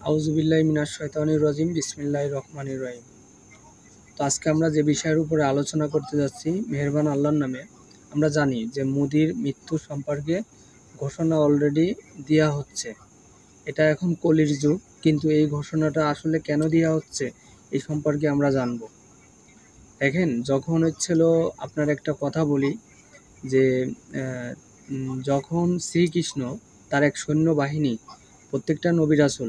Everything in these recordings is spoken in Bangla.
আউযুবিল্লাহি মিনাশ শাইতানির রাজিম বিসমিল্লাহির রহমানির রহিম। তো আজকে আমরা যে বিষয়ের উপরে আলোচনা করতে যাচ্ছি মেহেরবান আল্লাহর নামে। আমরা জানি যে মোদির মৃত্যু সম্পর্কে ঘোষণা অলরেডি দেওয়া হচ্ছে। এটা এখন কলির যুগ, কিন্তু এই ঘোষণাটা আসলে কেন দেওয়া হচ্ছে এই সম্পর্কে আমরা জানব। দেখেন, যখন হচ্ছিল আপনার একটা কথা বলি যে যখন শ্রীকৃষ্ণ তার এক সৈন্যবাহিনী প্রত্যেকটা নবী রাসূল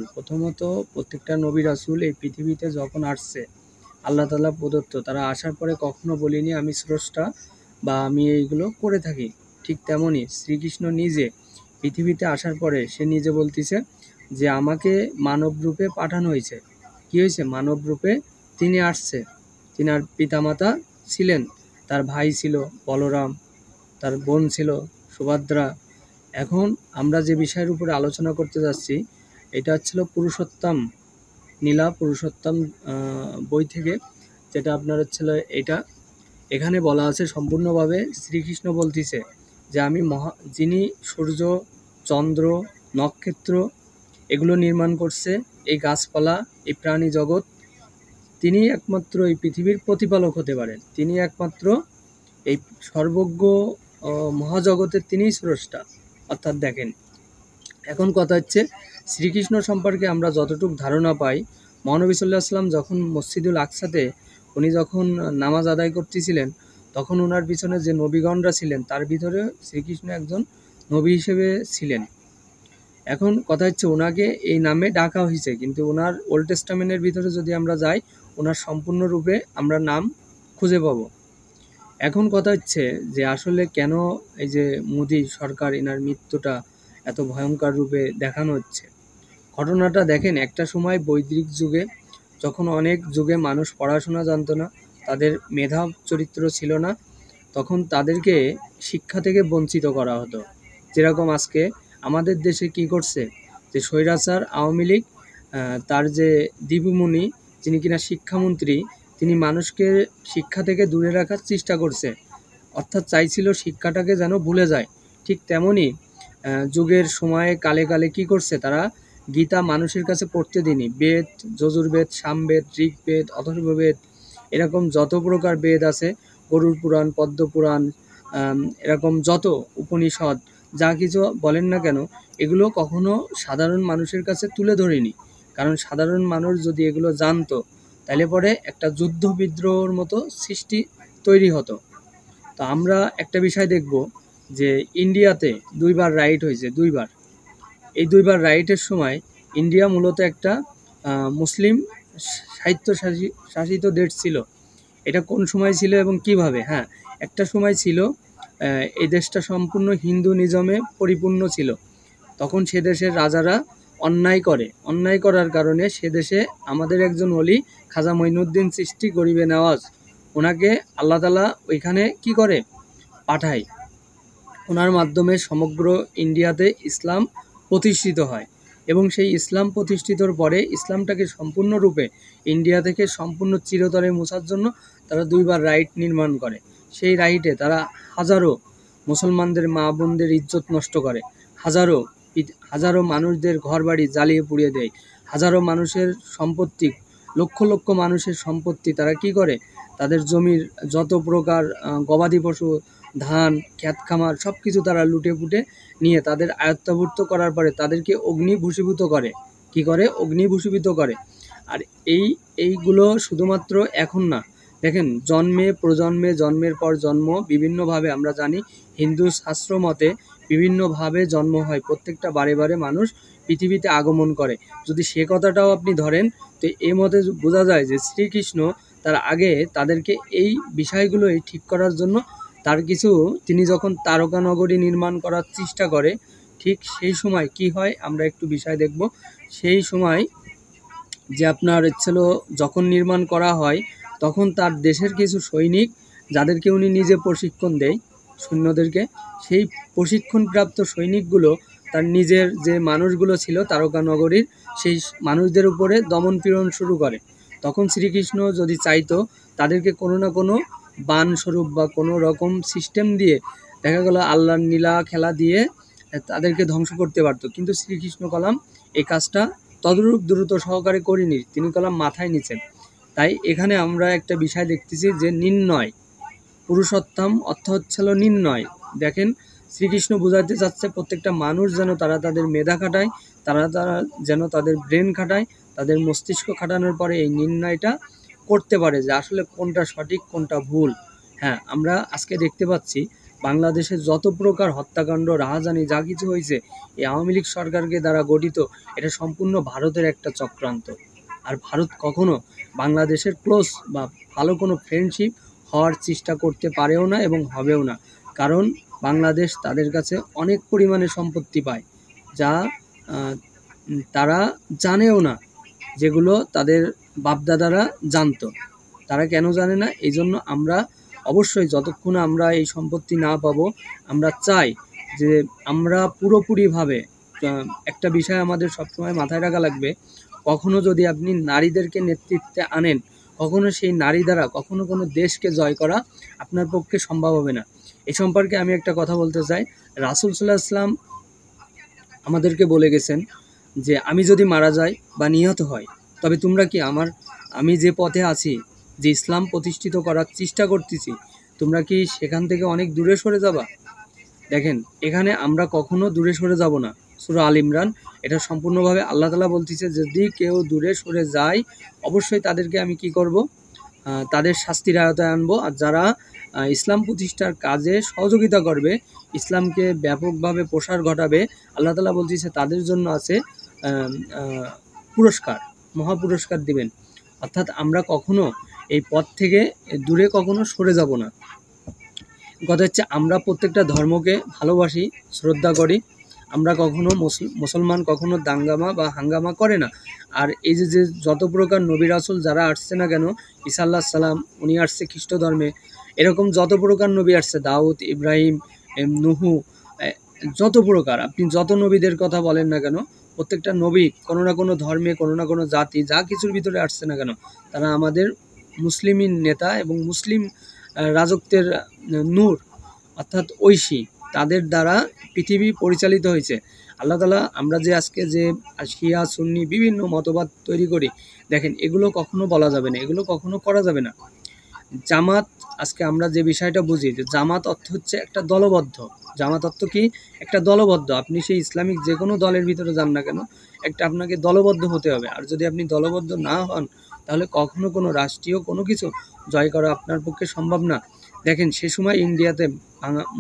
প্রত্যেকটা নবী রাসূল এই পৃথিবীতে যখন আসছে আল্লাহ তাআলা প্রদত্ত, তারা আসার পরে কখনো বলিনি আমি স্রষ্টা বা আমি এইগুলো করে থাকি। ঠিক তেমনই শ্রীকৃষ্ণ নিজে পৃথিবীতে আসার পরে সে নিজে বলতেছে যে আমাকে মানব রূপে পাঠানো হয়েছে। কি হয়েছে? মানব রূপে তিনি আসছে। তিনার পিতামাতা ছিলেন, তার ভাই ছিল বলরাম, তার বোন ছিল সুভদ্রা। এখন আমরা যে বিষয়ের উপরে আলোচনা করতে যাচ্ছি এটা হচ্ছিল পুরুষোত্তম নীলা পুরুষোত্তম বই থেকে, যেটা আপনার হচ্ছিল এটা। এখানে বলা আছে সম্পূর্ণভাবে শ্রীকৃষ্ণ বলতেছে যে আমি যিনি সূর্য, চন্দ্র, নক্ষত্র এগুলো নির্মাণ করছে, এই গাছপালা, এই প্রাণী জগৎ, তিনি একমাত্র এই পৃথিবীর প্রতিপালক হতে পারেন। তিনি একমাত্র এই সর্বজ্ঞ মহাজগতের তিনিই স্রষ্টা। অর্থাৎ দেখেন, এখন কথা হচ্ছে শ্রীকৃষ্ণ সম্পর্কে আমরা যতটুকু ধারণা পাই, মহানবী সাল্লাল্লাহু আলাইহি ওয়াসাল্লাম যখন মসজিদুল আকসাতে উনি যখন নামাজ আদায় করতেছিলেন, তখন ওনার পিছনে যে নবীগণরা ছিলেন তার ভিতরে শ্রীকৃষ্ণ একজন নবী হিসেবে ছিলেন। এখন কথা হচ্ছে ওনাকে এই নামে ডাকা হয়েছে, কিন্তু ওনার ওল্ড টেস্টামেন্টের ভিতরে যদি আমরা যাই ওনার সম্পূর্ণরূপে আমরা নাম খুঁজে পাবো। এখন কথা হচ্ছে যে আসলে কেন এই যে মোদি সরকার এনার মৃত্যুটা এত ভয়ঙ্কর রূপে দেখানো হচ্ছে। ঘটনাটা দেখেন, একটা সময় বৈদিক যুগে যখন অনেক যুগে মানুষ পড়াশোনা জানতো না, তাদের মেধা চরিত্র ছিল না, তখন তাদেরকে শিক্ষা থেকে বঞ্চিত করা হতো। যেরকম আজকে আমাদের দেশে কি করছে যে স্বৈরাচার আওয়ামী লীগ, তার যে দীপুমণি যিনি কিনা শিক্ষামন্ত্রী, তিনি মানুষকে শিক্ষা থেকে দূরে রাখার চেষ্টা করছে, অর্থাৎ চাইছিল শিক্ষাটাকে যেন ভুলে যায়। ঠিক তেমনই যুগের সময়ে কালে কালে কি করছে, তারা গীতা মানুষের কাছে পড়তে দিনি। বেদ, যজুর্বেদ, সামবেদ, ঋগ্বেদ, অথর্ববেদ, এরকম যত প্রকার বেদ আছে, গরুড় পুরাণ, পদ্ম পুরাণ, এরকম যত উপনিষদ যা কিছু বলেন না কেন, এগুলো কখনো সাধারণ মানুষের কাছে তুলে ধরিনি। কারণ সাধারণ মানুষ যদি এগুলো জানতো তাহলে পরে একটা যুদ্ধ বিদ্রোহের মতো সৃষ্টি তৈরি হতো। তো আমরা একটা বিষয় দেখব যে ইন্ডিয়াতে দুইবার রাইট হয়েছে, দুইবার। এই দুইবার রাইটের সময় ইন্ডিয়া মূলত একটা মুসলিম শাসিত দেশ ছিল। এটা কোন সময় ছিল এবং কিভাবে? হ্যাঁ, একটা সময় ছিল এই দেশটা সম্পূর্ণ হিন্দু নিজমে পরিপূর্ণ ছিল। তখন সে দেশের রাজারা অন্যায় করার কারণে সে দেশে আমাদের একজন ওলি খাজা মঈনুদ্দিন চিশতি গরিবে নওয়াজ, ওনাকে আল্লাহ তাআলা ওইখানে কি করে পাঠায়। ওনার মাধ্যমে সমগ্র ইন্ডিয়াতে ইসলাম প্রতিষ্ঠিত হয় এবং সেই ইসলাম প্রতিষ্ঠিতর পরে ইসলামটাকে সম্পূর্ণরূপে ইন্ডিয়া থেকে সম্পূর্ণ চিরতরে মোছার জন্য তারা দুইবার রাইট নির্মাণ করে। সেই রাইটে তারা হাজারো মুসলমানদের মা বোনদের ইজ্জত নষ্ট করে, হাজারো মানুষদের ঘরবাড়ি জ্বালিয়ে পুড়িয়ে দেয়, হাজারো মানুষের সম্পত্তি, লক্ষ লক্ষ মানুষের সম্পত্তি তারা কি করে, তাদের জমির যত প্রকার গবাদি পশু, ধান, ক্ষেত খামার সব কিছু তারা লুটে পুটে নিয়ে তাদের আয়ত্তাভুক্ত করার পরে তাদেরকে অগ্নিভূষিত করে। কি করে? অগ্নিভূষিত করে। আর এইগুলো শুধুমাত্র এখন না, দেখেন জন্মের পর জন্ম বিভিন্নভাবে আমরা জানি হিন্দু শাস্ত্র মতে বিভিন্নভাবে জন্ম হয়, প্রত্যেকটা বারে বারে মানুষ পৃথিবীতে আগমন করে। যদি সে কথাটাও আপনি ধরেন তো এই মতে বোঝা যায় যে শ্রীকৃষ্ণ তার আগে তাদেরকে এই বিষয়গুলোই ঠিক করার জন্য তিনি যখন তারকা নগরী নির্মাণ করার চেষ্টা করে, ঠিক সেই সময় কি হয় আমরা একটু বিষয় দেখব। সেই সময় যে আপনার ছিল যখন নির্মাণ করা হয় তখন তার দেশের কিছু সৈনিক যাদেরকে উনি নিজে প্রশিক্ষণ দেয় সৈন্যদেরকে, সেই প্রশিক্ষণপ্রাপ্ত সৈনিকগুলো তার নিজের যে মানুষগুলো ছিল তারকা নগরীর সেই মানুষদের উপরে দমন পীড়ন শুরু করে। তখন শ্রীকৃষ্ণ যদি চাইতো তাদেরকে কোনো না কোনো বান স্বরূপ বা কোনো রকম সিস্টেম দিয়ে, দেখা গেল আল্লাহর নীলা খেলা দিয়ে তাদেরকে ধ্বংস করতে পারতো, কিন্তু শ্রীকৃষ্ণ কলাম এই কাজটা তদরূপ দ্রুত সহকারে করিনি, তিনি কলাম মাথায় নিচ্ছেন। তাই এখানে আমরা একটা বিষয় দেখতেছি যে নির্ণয়, পুরুষোত্তম অর্থ হচ্ছিল নির্ণয়। দেখেন শ্রীকৃষ্ণ বোঝাতে চাচ্ছে প্রত্যেকটা মানুষ যেন তারা তাদের মেধা খাটায়, তারা যেন তাদের ব্রেন খাটায়, তাদের মস্তিষ্ক খাটানোর পরে এই নির্ণয়টা করতে পারে যে আসলে কোনটা সঠিক কোনটা ভুল। হ্যাঁ, আমরা আজকে দেখতে পাচ্ছি বাংলাদেশে যত প্রকার হত্যাকাণ্ড, রাহাজানি যা কিছু হয়েছে, এই আওয়ামী লীগ সরকারকে দ্বারা গঠিত, এটা সম্পূর্ণ ভারতের একটা চক্রান্ত। আর ভারত কখনো বাংলাদেশের ক্লোজ বা ভালো কোনো ফ্রেন্ডশিপ হওয়ার চেষ্টা করতে পারেও না এবং হবেও না, কারণ বাংলাদেশ তাদের কাছে অনেক পরিমাণে সম্পত্তি পায় যা তারা জানেও না, যেগুলো তাদের বাপদাদারা জানতো। তারা কেন জানে না? এই জন্য আমরা অবশ্যই যতক্ষণ আমরা এই সম্পত্তি না পাবো, আমরা চাই যে আমরা পুরোপুরিভাবে একটা বিষয় আমাদের সবসময় মাথায় রাখা লাগবে, কখনো যদি আপনি নারীদেরকে নেতৃত্বে আনেন, কখনো সেই নারী দ্বারা কখনো কোনো দেশকে জয় করা আপনার পক্ষে সম্ভব হবে না। এই সম্পর্কে আমি একটা কথা বলতে চাই। রাসূল সাল্লাল্লাহু আলাইহি ওয়াসাল্লাম আমাদেরকে বলে গেছেন যে আমি যদি মারা যাই বা নিহত হই, তবে তোমরা কি আমি যে পথে আছি, যে ইসলাম প্রতিষ্ঠিত করার চেষ্টা করতেছি, তোমরা কি সেখান থেকে অনেক দূরে সরে যাবা? দেখেন এখানে আমরা কখনো দূরে সরে যাব না। সূরা আল ইমরান, এটা সম্পূর্ণভাবে আল্লাহ তাআলা বলতেছে, যদি কেউ দূরে সরে যায় অবশ্যই তাদেরকে আমি কি করব, তাদের শাস্তির আওতায় আনবো। আর যারা ইসলাম প্রতিষ্ঠার কাজে সহযোগিতা করবে, ইসলামকে ব্যাপকভাবে প্রসার ঘটাবে, আল্লাহ তাআলা বলতেছে তাদের জন্য আছে পুরস্কার, মহাপুরস্কার দিবেন। অর্থাৎ আমরা কখনো এই পথ থেকে দূরে কখনো সরে যাব না। কথা হচ্ছে আমরা প্রত্যেকটা ধর্মকে ভালোবাসি, শ্রদ্ধা করি। আমরা কখনো মুসলমান কখনো দাঙ্গামা বা হাঙ্গামা করে না। আর এই যে যত প্রকার নবী রাসূল যারা আসছে না কেন, ঈসা আলাইহিস সালাম উনি আসছে খ্রিস্ট ধর্মে, এরকম যত প্রকার নবী আসছে, দাউদ, ইব্রাহিম, নুহু, যত প্রকার আপনি যত নবীদের কথা বলেন না কেন, প্রত্যেকটা নবী কোনো না কোনো ধর্মে, কোনো না কোনো জাতি, যা কিছুর ভিতরে আসছে না কেন, তারা আমাদের মুসলিমিন নেতা এবং মুসলিম রাজত্বের নূর, অর্থাৎ ঐশী, তাদের দ্বারা পৃথিবী পরিচালিত হয়েছে। আল্লাহ তাআলা, আমরা যে আজকে যে শিয়া সুন্নি বিভিন্ন মতবাদ তৈরি করি, দেখেন এগুলো কখনো বলা যাবে না, এগুলো কখনো করা যাবে না। জামাত, আজকে আমরা যে বিষয়টা বুঝি যে জামাত অর্থ হচ্ছে একটা দলবদ্ধ। জামাত অর্থ কি? একটা দলবদ্ধ। আপনি সেই ইসলামিক যে কোনো দলের ভিতরে যান না কেন, একটা আপনাকে দলবদ্ধ হতে হবে। আর যদি আপনি দলবদ্ধ না হন, তাহলে কখনো কোনো রাষ্ট্রীয় কোনো কিছু জয় করা আপনার পক্ষে সম্ভব না। দেখেন সে সময় ইন্ডিয়াতে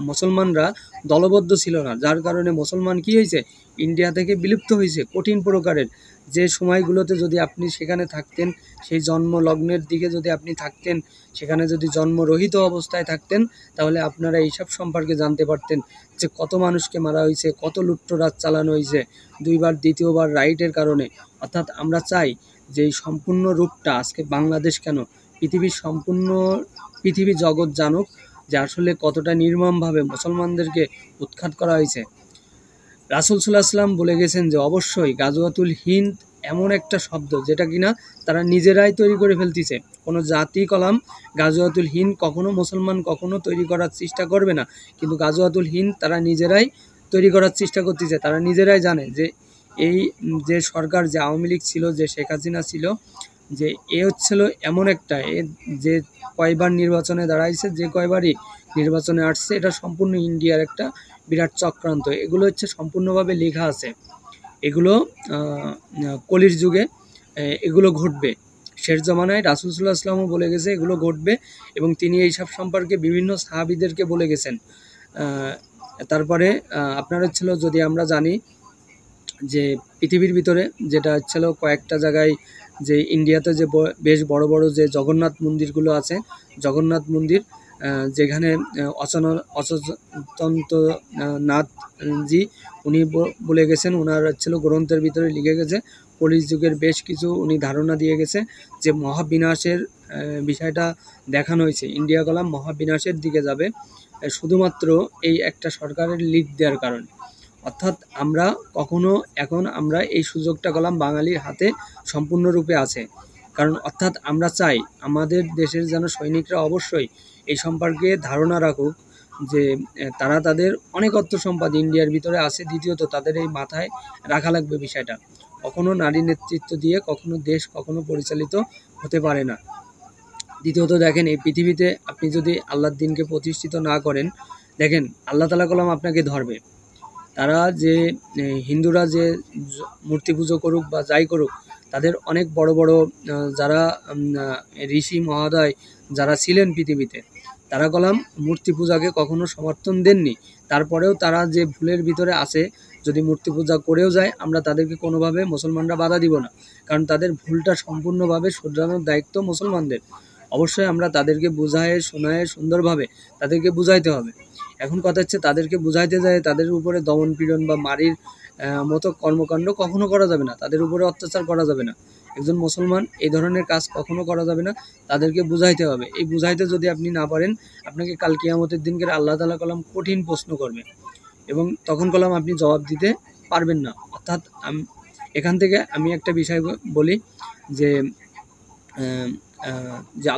মুসলমানরা দলবদ্ধ ছিল না, যার কারণে মুসলমান কি হয়েছে, ইন্ডিয়া থেকে বিলুপ্ত হয়েছে কঠিন প্রকারের। যে সময়গুলোতে যদি আপনি সেখানে থাকতেন, সেই জন্ম লগ্নের দিকে যদি আপনি থাকতেন, সেখানে যদি জন্মরহিত অবস্থায় থাকতেন, তাহলে আপনারা এইসব সম্পর্কে জানতে পারতেন যে কত মানুষকে মারা হয়েছে, কত লুটতরাজ চালানো হয়েছে, দুইবার দ্বিতীয়বার রাইটের কারণে। অর্থাৎ আমরা চাই যে এই সম্পূর্ণ রূপটা আজকে বাংলাদেশ কেন, পৃথিবীর সম্পূর্ণ পৃথিবী জগৎ জানুক যে আসলে কতটা নির্মমভাবে মুসলমানদেরকে উৎখাত করা হয়েছে। রাসূল সাল্লাল্লাহু আলাইহি ওয়াসাল্লাম বলে গেছেন যে অবশ্যই গাজওয়াতুল হিন্দ এমন একটা শব্দ যেটা কিনা তারা নিজেরাই তৈরি করে ফেলতেছে। কোনো জাতি কলাম গাজওয়াতুল হিন্দ কখনো মুসলমান কখনো তৈরি করার চেষ্টা করবে না, কিন্তু গাজওয়াতুল হিন্দ তারা নিজেরাই তৈরি করার চেষ্টা করতেছে। তারা নিজেরাই জানে যে এই যে সরকার, যে আওয়ামী লীগ ছিল, যে শেখ হাসিনা ছিল, যে এ হচ্ছিল এমন একটা, যে কয়বার নির্বাচনে দাঁড়াইছে, যে কয়বারই নির্বাচনে আসছে, এটা সম্পূর্ণ ইন্ডিয়ার একটা বিরাট চক্রান্ত। এগুলো হচ্ছে সম্পূর্ণভাবে লেখা আছে, এগুলো কলির যুগে এগুলো ঘটবে। শেষ জমানায় রাসূল সাল্লাল্লাহু আলাইহি ওয়াসাল্লামও বলে গেছে এগুলো ঘটবে, এবং তিনি এইসব সম্পর্কে বিভিন্ন সাহাবীদেরকে বলে গেছেন। তারপরে আপনার হচ্ছিল, যদি আমরা জানি যে পৃথিবীর ভিতরে যেটা হচ্ছিল কয়েকটা জায়গায়, যে ইন্ডিয়াতে যে বেশ বড় বড় যে জগন্নাথ মন্দিরগুলো আছে, জগন্নাথ মন্দির যেখানে অচন্তনাথ নাথজি উনি বলে গেছেন, ওনার হচ্ছিল গ্রন্থের ভিতরে লিখে গেছে, কলির যুগের বেশ কিছু উনি ধারণা দিয়ে গেছে যে মহাবিনাশের বিষয়টা দেখানো হয়েছে। ইন্ডিয়া কলাম মহাবিনাশের দিকে যাবে শুধুমাত্র এই একটা সরকারের লিড দেওয়ার কারণে। অর্থাৎ আমরা কখনো, এখন আমরা এই সুযোগটা কলাম বাঙালির হাতে সম্পূর্ণরূপে আছে। কারণ অর্থাৎ আমরা চাই আমাদের দেশের যেন সৈনিকরা অবশ্যই এই সম্পর্কে ধারণা রাখুক যে তারা তাদের অনেক অর্থ সম্পদ ইন্ডিয়ার ভিতরে আছে। দ্বিতীয়ত তাদের এই মাথায় রাখা লাগবে বিষয়টা, কখনো নারী নেতৃত্ব দিয়ে কখনো দেশ কখনো পরিচালিত হতে পারে না। দ্বিতীয়ত দেখেন, এই পৃথিবীতে আপনি যদি আল্লাহর দিনকে প্রতিষ্ঠিত না করেন, দেখেন আল্লাহ তাআলা কলম আপনাকে ধরবে। তারা যে হিন্দুরা যে মূর্তি পুজো করুক বা যাই করুক, তাদের অনেক বড় বড় যারা ঋষি মহোদয় যারা ছিলেন পৃথিবীতে, তারা কলাম মূর্তি পূজাকে কখনো সমর্থন দেননি। তারপরেও তারা যে ভুলের ভিতরে আছে, যদি মূর্তি পূজা করেও যায়, আমরা তাদেরকে কোনোভাবে মুসলমানরা বাধা দিব না, কারণ তাদের ভুলটা সম্পূর্ণভাবে শুধরানোর দায়িত্ব মুসলমানদের। অবশ্যই আমরা তাদেরকে বুঝায় শোনায় সুন্দরভাবে তাদেরকে বুঝাইতে হবে। এখন কথা হচ্ছে, তাদেরকে বুঝাইতে যায় তাদের উপরে দমন পীড়ন বা মারির মতো কর্মকাণ্ড কখনো করা যাবে না, তাদের উপরে অত্যাচার করা যাবে না। একজন মুসলমান এই ধরনের কাজ কখনো করা যাবে না, তাদেরকে বুঝাইতে হবে। এই বুঝাইতে যদি আপনি না পারেন, আপনাকে কাল কিয়ামতের দিনকে আল্লাহ তাআলা কলাম কঠিন প্রশ্ন করবে এবং তখন কলাম আপনি জবাব দিতে পারবেন না। অর্থাৎ এখান থেকে আমি একটা বিষয় বলি যে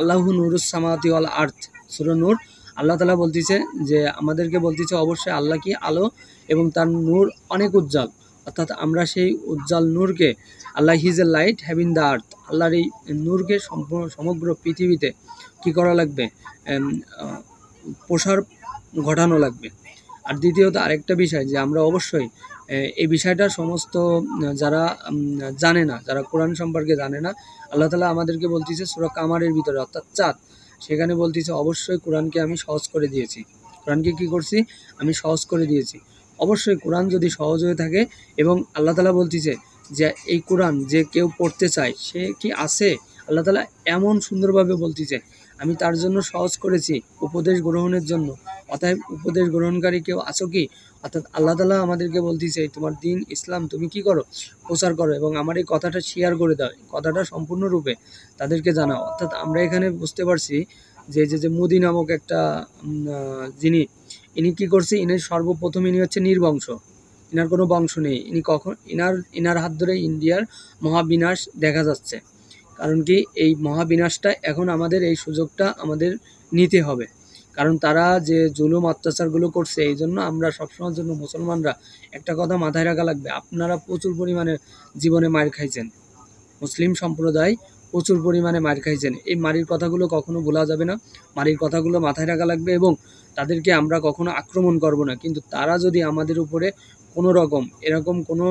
আল্লাহু নূরুস সামাওয়াতি ওয়াল আরদ, সূরা নূর, আল্লাহ তাআলা বলতেছে যে আমাদেরকে বলতেছে অবশ্যই আল্লাহ কি আলো এবং তার নূর অনেক উজ্জ্বল। অর্থাৎ আমরা সেই উজ্জ্বল নূরকে, Allah is a light having the earth, আল্লাহর এই নূরকে সমগ্র পৃথিবীতে কি করা লাগবে, প্রসার ঘটানো লাগবে। আর দ্বিতীয়ত আরেকটা বিষয় যে আমরা অবশ্যই এই বিষয়টা সমস্ত যারা জানে না, যারা কোরআন সম্পর্কে জানে না, আল্লাহ তাআলা আমাদেরকে বলতেছে সূরা কামারের ভিতরে, অর্থাৎ চাঁদ, সেখানে বলতেছে অবশ্যই কোরআনকে আমি সহজ করে দিয়েছি। কোরআনকে কি করছি? আমি সহজ করে দিয়েছি। অবশ্যই কোরআন যদি সহজ হয়ে থাকে এবং আল্লাহ তাআলা বলতেছে যে এই কোরআন যে কেউ পড়তে চায় সে কি আছে, আল্লাহ তাআলা এমন সুন্দরভাবে বলতেছে আমি তার জন্য সহজ করেছি উপদেশ গ্রহণের জন্য। অতএব উপদেশ গ্রহণকারী কেউ আছো কি? অর্থাৎ আল্লাহ তাআলা আমাদেরকে বলতেছে তোমার দিন ইসলাম তুমি কি করো, প্রচার করো এবং আমার এই কথাটা শেয়ার করে দাও, কথাটা সম্পূর্ণরূপে তাদেরকে জানাও। অর্থাৎ আমরা এখানে বুঝতে পারছি যে মোদি নামক একটা যিনি, ইনি কি করছে, ইনি সর্বপ্রথম ইনি হচ্ছে নির্বংশ, ইনার কোনো বংশ নেই। ইনি ইনার হাত ধরে ইন্ডিয়ার মহাবিনাশ দেখা যাচ্ছে। কারণ কি, এই মহাবিনাশটা এখন আমাদের এই সুযোগটা আমাদের নিতে হবে, কারণ তারা যে জুলুম অত্যাচারগুলো করছে, এই জন্য আমরা সবসময়ের জন্য মুসলমানরা একটা কথা মাথায় রাখা লাগবে, আপনারা প্রচুর পরিমাণে জীবনে মার খাইছেন, মুসলিম সম্প্রদায় প্রচুর পরিমাণে মার খাইছেন। এই মারির কথাগুলো কখনো ভোলা যাবে না, মারির কথাগুলো মাথায় রাখা লাগবে এবং তাদেরকে আমরা কখনো আক্রমণ করব না। কিন্তু তারা যদি আমাদের উপরে কোনো রকম এরকম কোনো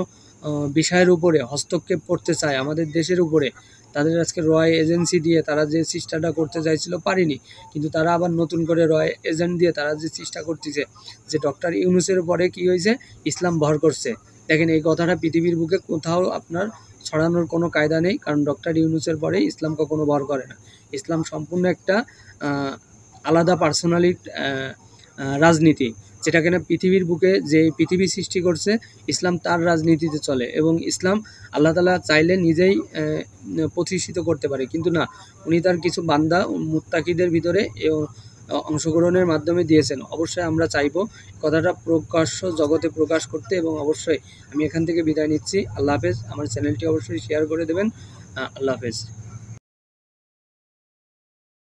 বিষয়ের উপরে হস্তক্ষেপ করতে চায়, আমাদের দেশের উপরে, তাদের আজকে রয় এজেন্সি দিয়ে তারা যে চেষ্টাটা করতে চাইছিল পারিনি, কিন্তু তারা আবার নতুন করে রয় এজেন্ট দিয়ে তারা যে চেষ্টা করতেছে যে ডক্টর ইউনূসের পরে কি হয়েছে, ইসলাম ভর করছে। দেখেন এই কথাটা পৃথিবীর বুকে কোথাও আপনার ছড়ানোর কোনো কায়দা নেই, কারণ ডক্টর ইউনূসের পরে ইসলাম কখনো ভর করে না। ইসলাম সম্পূর্ণ একটা আলাদা পার্সোনালিটি রাজনীতি, যেটা কিনা পৃথিবীর বুকে যে পৃথিবী সৃষ্টি করছে, ইসলাম তার রাজনীতিতে চলে এবং ইসলাম আল্লাহ তাআলা চাইলে নিজেই প্রতিষ্ঠিত করতে পারে, কিন্তু না, উনি তার কিছু বান্দা মুত্তাকিদের ভিতরে অংশগ্রহণের মাধ্যমে দিয়েছেন। অবশ্যই আমরা চাইব কথাটা প্রকাশ্য জগতে প্রকাশ করতে এবং অবশ্যই আমি এখান থেকে বিদায় নিচ্ছি। আল্লাহ হাফেজ। আমার চ্যানেলটি অবশ্যই শেয়ার করে দেবেন। আল্লাহ হাফেজ।